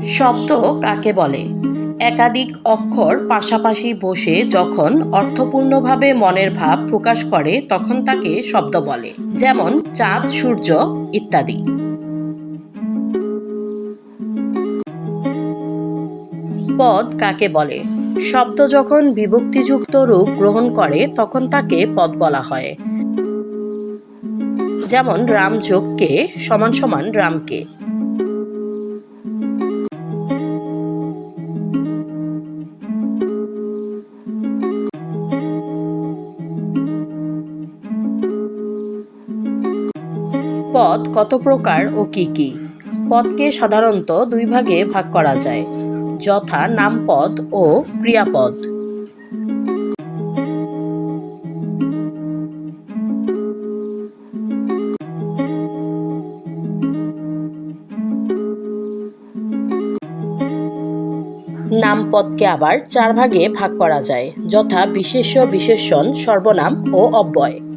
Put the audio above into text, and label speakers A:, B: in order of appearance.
A: শব্দ কাকে বলে? একাধিক অক্ষর পাশাপাশি বসে যখন অর্থপূর্ণভাবে মনের ভাব প্রকাশ করে তখন তাকে শব্দ বলে। যেমন চাঁদ, সূর্য ইত্যাদি। পদ কাকে বলে? শব্দ যখন বিভক্তিযুক্ত রূপ গ্রহণ করে তখন তাকে পদ বলা হয়। যেমন রাম যোগ কে সমান সমান রামকে। পদ কত প্রকার ও কি কি? পদকে সাধারণত দুই ভাগে ভাগ করা যায়, যথা নামপদ ও ক্রিয়াপদ। নামপদকে আবার চার ভাগে ভাগ করা যায়, যথা বিশেষ্য, বিশেষণ, সর্বনাম ও অব্যয়।